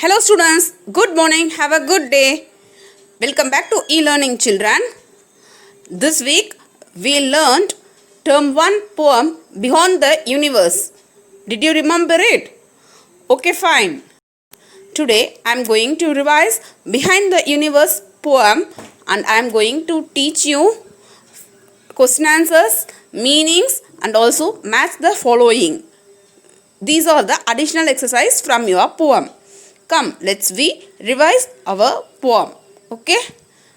Hello students, good morning, have a good day. Welcome back to e-learning children. This week we learned term 1 poem Beyond the Universe. Did you remember it? Okay, fine. Today I am going to revise Behind the Universe poem and I am going to teach you question answers, meanings and also match the following. These are the additional exercise from your poem. Come, let's revise our poem. Okay?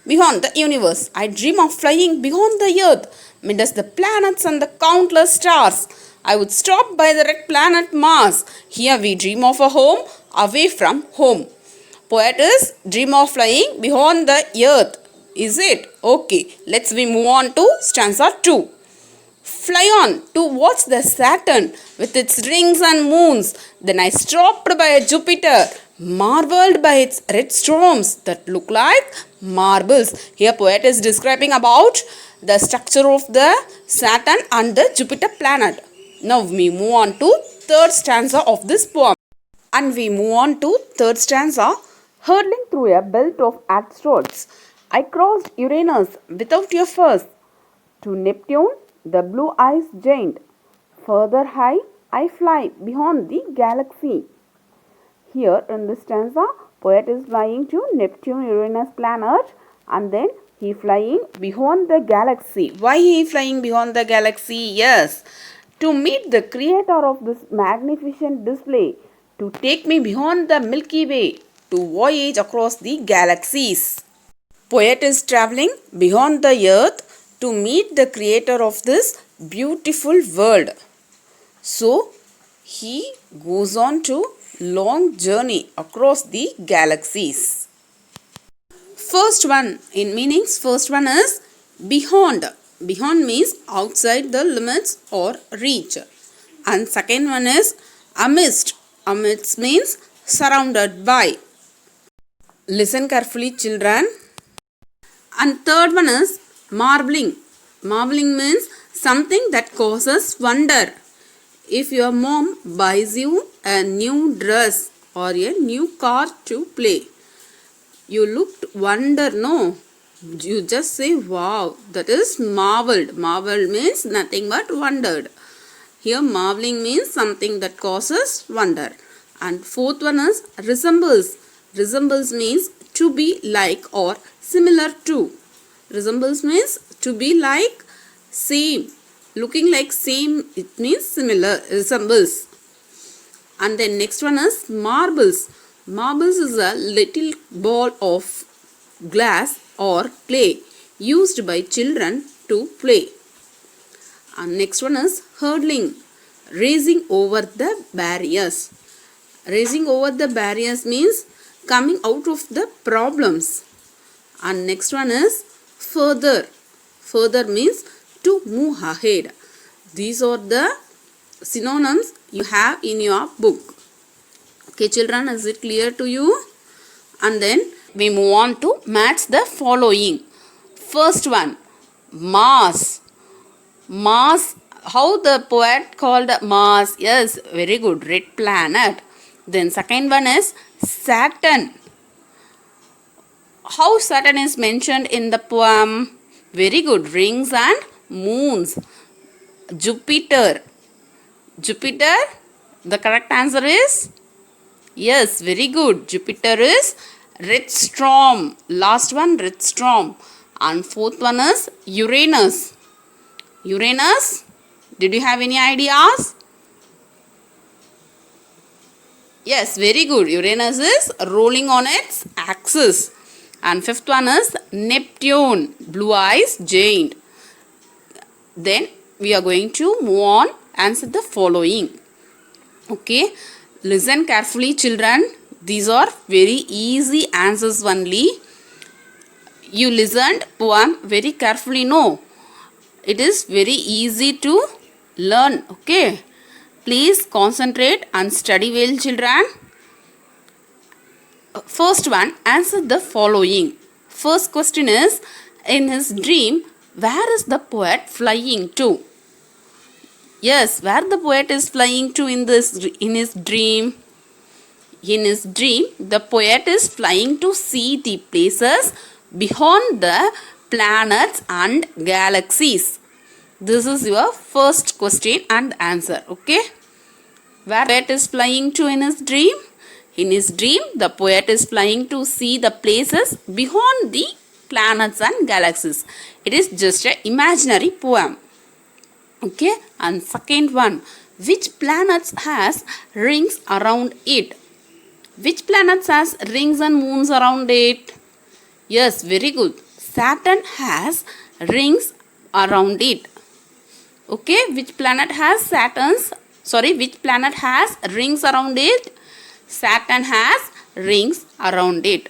Beyond the universe, I dream of flying beyond the earth, midst the planets and the countless stars. I would stop by the red planet Mars. Here we dream of a home away from home. Poet is dream of flying beyond the earth. Is it? Okay, let's move on to stanza 2. Fly on towards the Saturn with its rings and moons. Then I stopped by Jupiter, marveled by its red storms that look like marbles. Here poet is describing about the structure of the Saturn and the Jupiter planet. Now we move on to third stanza of this poem. And we move on to third stanza. Hurtling through a belt of asteroids, I crossed Uranus without your fuss to Neptune, the blue ice giant. Further high, I fly beyond the galaxy. Here in this stanza, poet is flying to Neptune, Uranus planet, and then he flying beyond the galaxy. Why he flying beyond the galaxy? Yes, to meet the creator of this magnificent display, to take me beyond the Milky Way, to voyage across the galaxies. Poet is traveling beyond the earth to meet the creator of this beautiful world. So, he goes on to long journey across the galaxies. First one in meanings, first one is beyond. Beyond means outside the limits or reach. And second one is amidst. Amidst means surrounded by. Listen carefully children. And third one is marveling. Marveling means something that causes wonder. If your mom buys you a new dress or a new car to play, you looked wonder, no? You just say wow, that is marveled. Marveled means nothing but wondered. Here marveling means something that causes wonder. And fourth one is resembles. Resembles means to be like or similar to. Resembles means to be like, same. Looking like same, it means similar, resembles. And then next one is marbles. Marbles is a little ball of glass or clay used by children to play. And next one is hurdling. Racing over the barriers. Racing over the barriers means coming out of the problems. And next one is further. Further means to move ahead. These are the synonyms you have in your book. Okay children, is it clear to you? And then we move on to match the following. First one, Mars. Mars, how the poet called Mars? Yes, very good, red planet. Then second one is Saturn. How Saturn is mentioned in the poem? Very good, rings and moons. Jupiter. Jupiter, the correct answer is? Yes, very good. Jupiter is red storm. Last one, red storm. And fourth one is Uranus. Uranus, did you have any ideas? Yes, very good. Uranus is rolling on its axis. And fifth one is Neptune, blue eyes giant. Then we are going to move on, answer the following. Okay, listen carefully children. These are very easy answers only. You listened poem very carefully, no? It is very easy to learn, okay? Please concentrate and study well children. First one, answer the following. First question is, in his dream, where is the poet flying to? Yes, where the poet is flying to in his dream? In his dream, the poet is flying to see the places beyond the planets and galaxies. This is your first question and answer. Okay. Where the poet is flying to in his dream? In his dream, the poet is flying to see the places beyond the planets and galaxies. It is just an imaginary poem. Okay. And second one, which planets has rings around it? Which planets has rings and moons around it? Yes, very good. Saturn has rings around it. Okay, which planet has which planet has rings around it? Saturn has rings around it.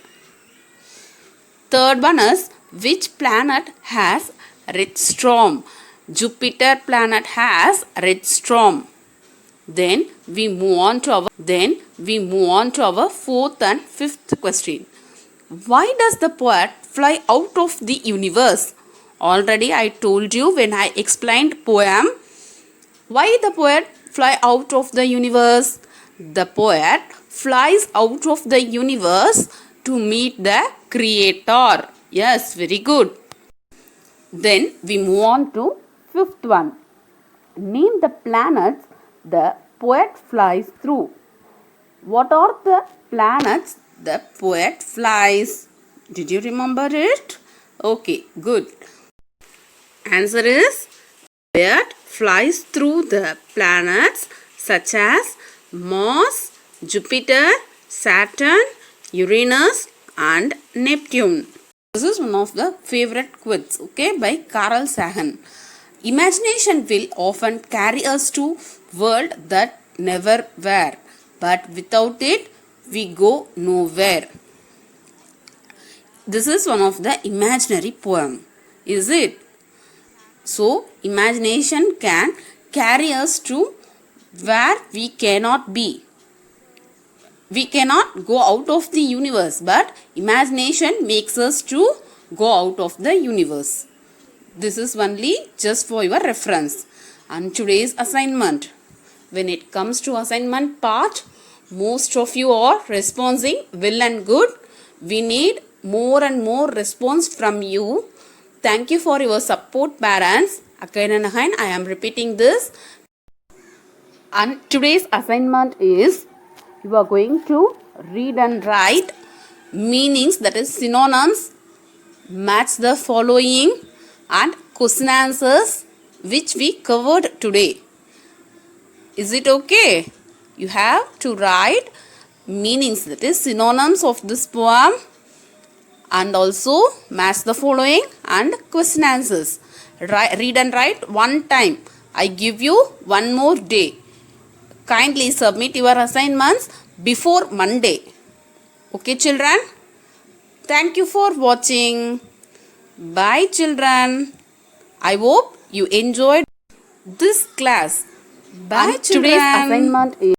Third one is, which planet has red storm? Jupiter planet has red storm. Then we move on to our fourth and fifth question. Why does the poet fly out of the universe? Already I told you when I explained poem. Why the poet fly out of the universe? The poet flies out of the universe to meet the creator. Yes, very good. Then we move on to fifth one. Name the planets the poet flies through. What are the planets the poet flies? Did you remember it? Okay, good. Answer is, poet flies through the planets such as Mars, Jupiter, Saturn, Uranus and Neptune. This is one of the favorite quotes, okay, by Carl Sagan. Imagination will often carry us to world that never were, but without it we go nowhere. This is one of the imaginary poem, is it? So imagination can carry us to where we cannot be. We cannot go out of the universe, but imagination makes us to go out of the universe. This is only just for your reference. And today's assignment. When it comes to assignment part, most of you are responding well and good. We need more and more response from you. Thank you for your support, parents. Again and again, I am repeating this. And today's assignment is, you are going to read and write meanings, that is synonyms, match the following and question answers which we covered today. Is it okay? You have to write meanings, that is synonyms of this poem, and also match the following and question answers. Read and write one time. I give you one more day. Kindly submit your assignments before Monday. Okay, children? Thank you for watching. Bye, children. I hope you enjoyed this class. Bye, children. Today's assignment is